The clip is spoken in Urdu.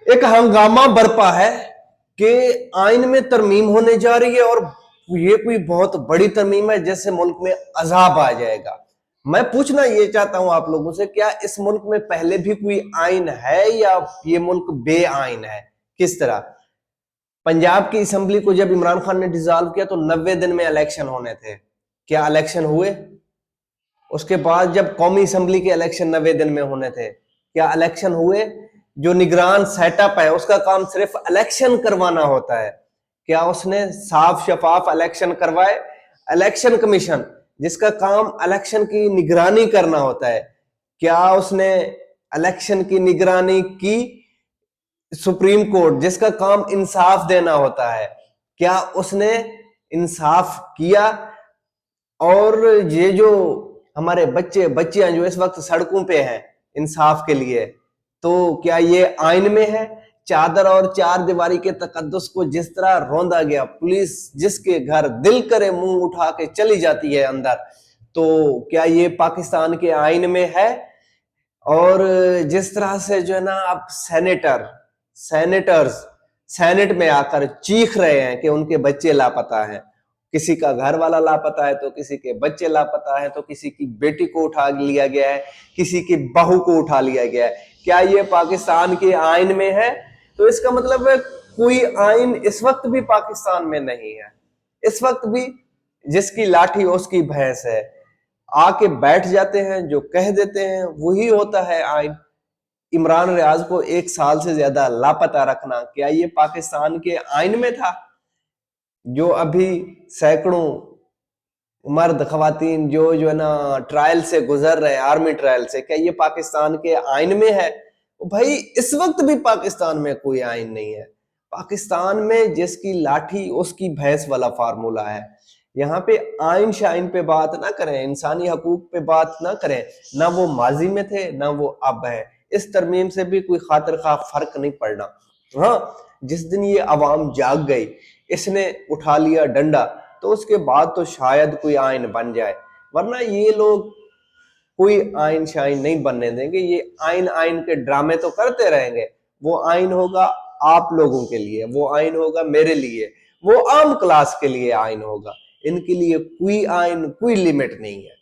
ایک ہنگامہ برپا ہے کہ آئین میں ترمیم ہونے جا رہی ہے اور یہ کوئی بہت بڑی ترمیم ہے جس سے ملک میں عذاب آ جائے گا. میں پوچھنا یہ چاہتا ہوں آپ لوگوں سے، کیا اس ملک میں پہلے بھی کوئی آئین ہے یا یہ ملک بے آئین ہے؟ کس طرح پنجاب کی اسمبلی کو جب عمران خان نے ڈیزالو کیا تو 90 دن میں الیکشن ہونے تھے. کیا الیکشن ہوئے؟ اس کے بعد جب قومی اسمبلی کے الیکشن 90 دن میں ہونے تھے، کیا الیکشن ہوئے؟ جو نگران سیٹ اپ ہے اس کا کام صرف الیکشن کروانا ہوتا ہے، کیا اس نے صاف شفاف الیکشن کروائے؟ الیکشن کمیشن جس کا کام الیکشن کی نگرانی کرنا ہوتا ہے، کیا اس نے الیکشن کی نگرانی کی؟ سپریم کورٹ جس کا کام انصاف دینا ہوتا ہے، کیا اس نے انصاف کیا؟ اور یہ جو ہمارے بچے بچیاں جو اس وقت سڑکوں پہ ہیں انصاف کے لیے، تو کیا یہ آئین میں ہے؟ چادر اور چار دیواری کے تقدس کو جس طرح روندا گیا، پولیس جس کے گھر دل کرے منہ اٹھا کے چلی جاتی ہے اندر، تو کیا یہ پاکستان کے آئین میں ہے؟ اور جس طرح سے جو ہے نا اب سینیٹرز سینٹ میں آ کر چیخ رہے ہیں کہ ان کے بچے لاپتہ ہیں، کسی کا گھر والا لاپتہ ہے تو کسی کے بچے لاپتہ ہیں، تو کسی کی بیٹی کو اٹھا لیا گیا ہے، کسی کی بہو کو اٹھا لیا گیا ہے، کیا یہ پاکستان کے آئین میں ہے؟ تو اس کا مطلب ہے کوئی آئین اس وقت بھی پاکستان میں نہیں ہے. اس وقت بھی جس کی لاٹھی اس کی بھینس ہے، آ کے بیٹھ جاتے ہیں، جو کہہ دیتے ہیں وہی ہوتا ہے آئین. عمران ریاض کو 1 سال سے زیادہ لاپتہ رکھنا، کیا یہ پاکستان کے آئین میں تھا؟ جو ابھی سینکڑوں مرد خواتین جو ہے نا ٹرائل سے گزر رہے ہیں، آرمی ٹرائل سے، کیا یہ پاکستان کے آئین میں ہے؟ بھائی اس وقت بھی پاکستان میں کوئی آئین نہیں ہے. پاکستان میں جس کی لاٹھی اس کی بھینس والا فارمولا ہے. یہاں پہ آئین شائن پہ بات نہ کریں، انسانی حقوق پہ بات نہ کریں. نہ وہ ماضی میں تھے نہ وہ اب ہے. اس ترمیم سے بھی کوئی خاطر خواہ فرق نہیں پڑنا. ہاں، جس دن یہ عوام جاگ گئی، اس نے اٹھا لیا ڈنڈا، تو اس کے بعد تو شاید کوئی آئین بن جائے، ورنہ یہ لوگ کوئی آئین شائن نہیں بننے دیں گے. یہ آئین کے ڈرامے تو کرتے رہیں گے. وہ آئین ہوگا آپ لوگوں کے لیے، وہ آئین ہوگا میرے لیے، وہ عام کلاس کے لیے آئین ہوگا. ان کے لیے کوئی آئین، کوئی لیمٹ نہیں ہے.